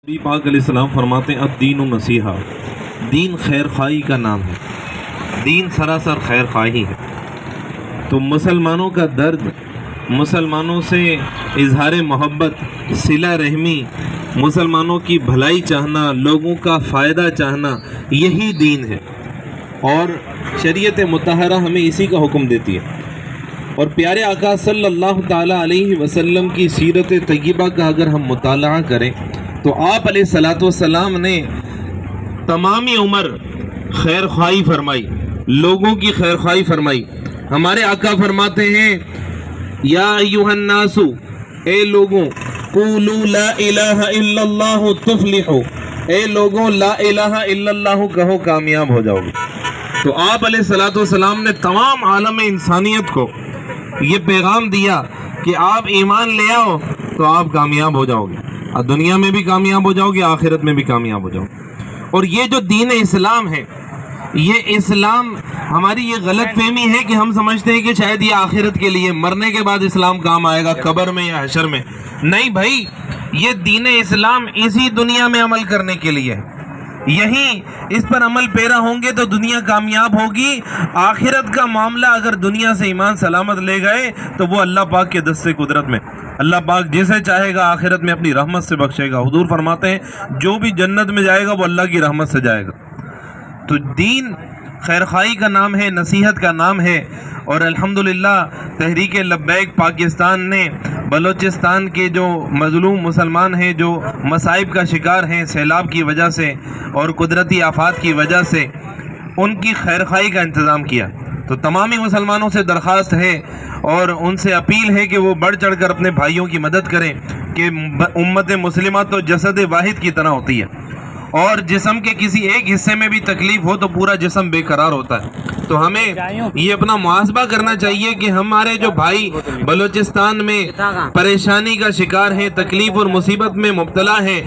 نبی پاک علیہ السلام فرماتے ہیں الدین نصیحہ، دین خیر خواہی کا نام ہے، دین سراسر خیر خواہی ہے۔ تو مسلمانوں کا درد، مسلمانوں سے اظہار محبت، صلہ رحمی، مسلمانوں کی بھلائی چاہنا، لوگوں کا فائدہ چاہنا، یہی دین ہے، اور شریعت مطہرہ ہمیں اسی کا حکم دیتی ہے۔ اور پیارے آقا صلی اللہ تعالیٰ علیہ وسلم کی سیرت طیبہ کا اگر ہم مطالعہ کریں تو آپ علیہ الصلوۃ والسلام نے تمامی عمر خیر خواہی فرمائی، لوگوں کی خیر خواہی فرمائی۔ ہمارے آقا فرماتے ہیں یا ایھا الناس، اے لوگوں، قولوا لا الہ الا اللہ تفلحوا، اے لوگوں لا الہ الا اللہ کہو کامیاب ہو جاؤ گے۔ تو آپ علیہ الصلوۃ والسلام نے تمام عالم انسانیت کو یہ پیغام دیا کہ آپ ایمان لے آؤ تو آپ کامیاب ہو جاؤ گے، اور دنیا میں بھی کامیاب ہو جاؤ گے، آخرت میں بھی کامیاب ہو جاؤ گے۔ اور یہ جو دین اسلام ہے، یہ اسلام، ہماری یہ غلط فہمی ہے کہ ہم سمجھتے ہیں کہ شاید یہ آخرت کے لیے، مرنے کے بعد اسلام کام آئے گا، قبر میں یا حشر میں۔ نہیں بھائی، یہ دین اسلام اسی دنیا میں عمل کرنے کے لیے ہے، یہیں اس پر عمل پیرا ہوں گے تو دنیا کامیاب ہوگی۔ آخرت کا معاملہ اگر دنیا سے ایمان سلامت لے گئے تو وہ اللہ پاک کے دست قدرت میں، اللہ پاک جسے چاہے گا آخرت میں اپنی رحمت سے بخشے گا۔ حضور فرماتے ہیں جو بھی جنت میں جائے گا وہ اللہ کی رحمت سے جائے گا۔ تو دین خیر خواہی کا نام ہے، نصیحت کا نام ہے، اور الحمدللہ تحریک لبیک پاکستان نے بلوچستان کے جو مظلوم مسلمان ہیں، جو مصائب کا شکار ہیں سیلاب کی وجہ سے اور قدرتی آفات کی وجہ سے، ان کی خیر خواہی کا انتظام کیا۔ تو تمامی مسلمانوں سے درخواست ہے اور ان سے اپیل ہے کہ وہ بڑھ چڑھ کر اپنے بھائیوں کی مدد کریں، کہ امت مسلمہ تو جسد واحد کی طرح ہوتی ہے، اور جسم کے کسی ایک حصے میں بھی تکلیف ہو تو پورا جسم بے قرار ہوتا ہے۔ تو ہمیں یہ اپنا محاسبہ کرنا چاہیے کہ ہمارے جو بھائی بلوچستان میں پریشانی کا شکار ہیں، تکلیف اور مصیبت میں مبتلا ہیں،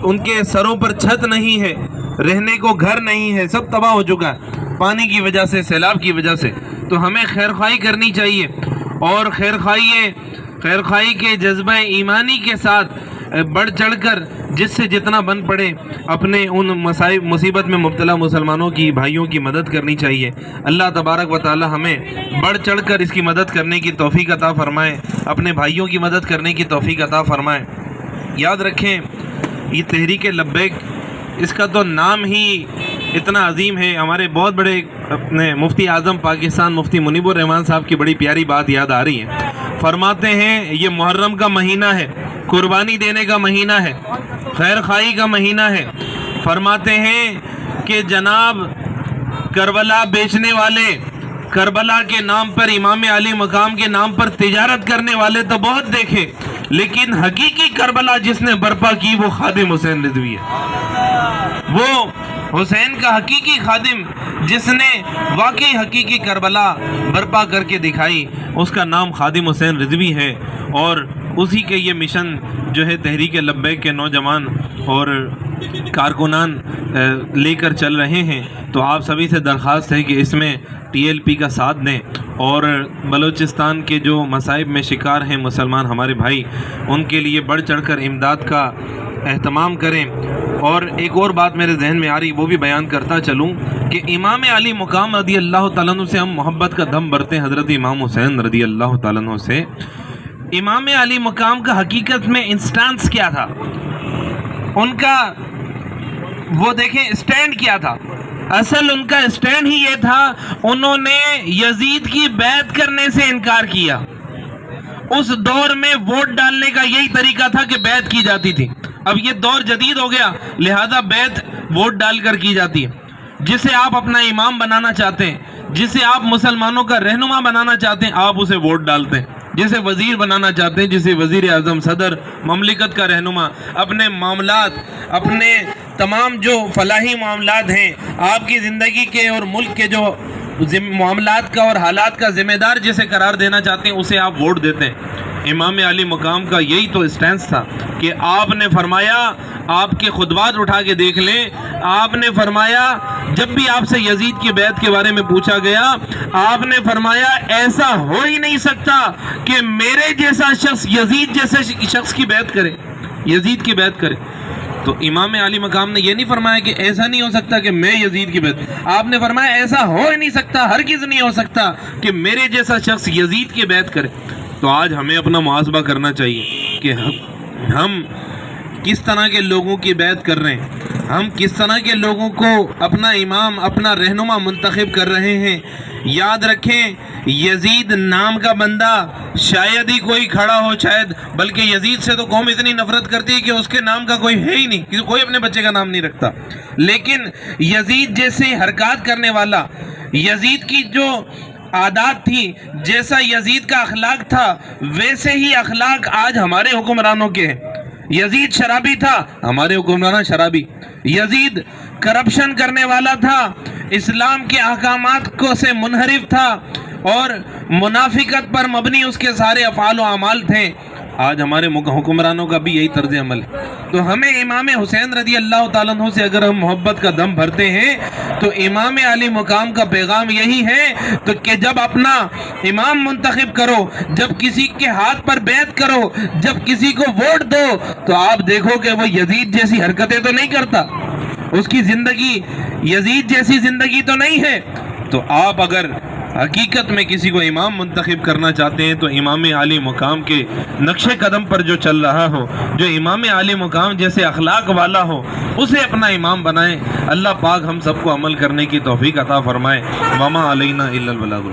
ان کے سروں پر چھت نہیں ہے، رہنے کو گھر نہیں ہے، سب تباہ ہو چکا ہے پانی کی وجہ سے، سیلاب کی وجہ سے۔ تو ہمیں خیر خواہی کرنی چاہیے، اور خیر خواہی کے جذبہ ایمانی کے ساتھ بڑھ چڑھ کر جس سے جتنا بن پڑے اپنے ان مصیبت میں مبتلا مسلمانوں کی، بھائیوں کی مدد کرنی چاہیے۔ اللہ تبارک و تعالی ہمیں بڑھ چڑھ کر اس کی مدد کرنے کی توفیق عطا فرمائے، اپنے بھائیوں کی مدد کرنے کی توفیق عطا فرمائے۔ یاد رکھیں یہ تحریک لبیک، اس کا تو نام ہی اتنا عظیم ہے۔ ہمارے بہت بڑے اپنے مفتی اعظم پاکستان مفتی منیب الرحمان صاحب کی بڑی پیاری بات یاد آ رہی ہے۔ فرماتے ہیں یہ محرم کا مہینہ ہے، قربانی دینے کا مہینہ ہے، خیر خواہی کا مہینہ ہے۔ فرماتے ہیں کہ جناب کربلا بیچنے والے، کربلا کے نام پر، امام علی مقام کے نام پر تجارت کرنے والے تو بہت دیکھے، لیکن حقیقی کربلا جس نے برپا کی وہ خادم حسین رضوی ہے۔ وہ حسین کا حقیقی خادم جس نے واقعی حقیقی کربلا برپا کر کے دکھائی، اس کا نام خادم حسین رضوی ہے، اور اسی کے یہ مشن جو ہے تحریک لبیک کے نوجوان اور کارکنان لے کر چل رہے ہیں۔ تو آپ سبھی سے درخواست ہے کہ اس میں ٹی ایل پی کا ساتھ دیں، اور بلوچستان کے جو مصائب میں شکار ہیں مسلمان ہمارے بھائی، ان کے لیے بڑھ چڑھ کر امداد کا اہتمام کریں۔ اور ایک اور بات میرے ذہن میں آ رہی، وہ بھی بیان کرتا چلوں کہ امام علی مقام رضی اللہ تعالیٰ عنہ سے ہم محبت کا دم بھرتے ہیں، حضرت امام حسین رضی اللہ تعالیٰ عنہ سے۔ امام علی مقام کا حقیقت میں انسٹانس کیا تھا، ان کا وہ دیکھیں اسٹینڈ کیا تھا؟ اصل ان کا اسٹینڈ ہی یہ تھا، انہوں نے یزید کی بیعت کرنے سے انکار کیا۔ اس دور میں ووٹ ڈالنے کا یہی طریقہ تھا کہ بیعت کی جاتی تھی۔ اب یہ دور جدید ہو گیا، لہذا بیعت ووٹ ڈال کر کی جاتی ہے۔ جسے آپ اپنا امام بنانا چاہتے ہیں، جسے آپ مسلمانوں کا رہنما بنانا چاہتے ہیں، آپ اسے ووٹ ڈالتے ہیں۔ جسے وزیر بنانا چاہتے ہیں، جسے وزیر اعظم، صدر مملکت کا رہنما، اپنے معاملات، اپنے تمام جو فلاحی معاملات ہیں آپ کی زندگی کے اور ملک کے جو معاملات کا اور حالات کا ذمہ دار جسے قرار دینا چاہتے ہیں، اسے آپ ووٹ دیتے ہیں۔ امام علی مقام کا یہی تو اسٹینس تھا کہ آپ نے فرمایا، آپ کے خطبات اٹھا کے دیکھ لیں، آپ نے فرمایا جب بھی آپ سے یزید کی بیعت کے بارے میں پوچھا گیا، آپ نے فرمایا ایسا ہو ہی نہیں سکتا کہ میرے جیسا شخص یزید جیسے شخص کی بیعت کرے۔ یزید کی بیعت کرے. تو امام علی مقام نے یہ نہیں فرمایا کہ ایسا نہیں ہو سکتا کہ میں یزید کی بیعت، آپ نے فرمایا ایسا ہو ہی نہیں سکتا، ہرگز نہیں ہو سکتا کہ میرے جیسا شخص یزید کی بیعت کرے. تو آج ہمیں اپنا محاسبہ کرنا چاہیے کہ ہم کس طرح کے لوگوں کی بیعت کر رہے ہیں، ہم کس طرح کے لوگوں کو اپنا امام، اپنا رہنما منتخب کر رہے ہیں. یاد رکھیں یزید نام کا بندہ شاید ہی کوئی کھڑا ہو، شاید، بلکہ یزید سے تو قوم اتنی نفرت کرتی ہے کہ اس کے نام کا کوئی ہے ہی نہیں، کوئی اپنے بچے کا نام نہیں رکھتا. لیکن یزید جیسے حرکات کرنے والا، یزید کی جو عادات تھی، جیسا یزید کا اخلاق تھا، ویسے ہی اخلاق آج ہمارے حکمرانوں کے ہیں. یزید شرابی تھا، ہمارے حکمران شرابی. یزید کرپشن کرنے والا تھا، اسلام کے احکامات کو سے منحرف تھا، اور منافقت پر مبنی اس کے سارے افعال و اعمال تھے. آج ہمارے حکمرانوں کا بھی یہی طرز عمل ہے. تو ہمیں امام حسین رضی اللہ تعالیٰ عنہ سے اگر ہم محبت کا دم بھرتے ہیں تو امام علی مقام کا پیغام یہی ہے تو کہ جب اپنا امام منتخب کرو، جب کسی کے ہاتھ پر بیعت کرو، جب کسی کو ووٹ دو، تو آپ دیکھو کہ وہ یزید جیسی حرکتیں تو نہیں کرتا، اس کی زندگی یزید جیسی زندگی تو نہیں ہے. تو آپ اگر حقیقت میں کسی کو امام منتخب کرنا چاہتے ہیں تو امام علی مقام کے نقش قدم پر جو چل رہا ہو، جو امام علی مقام جیسے اخلاق والا ہو، اسے اپنا امام بنائیں. اللہ پاک ہم سب کو عمل کرنے کی توفیق عطا فرمائے. وما علینا الا البلاغ.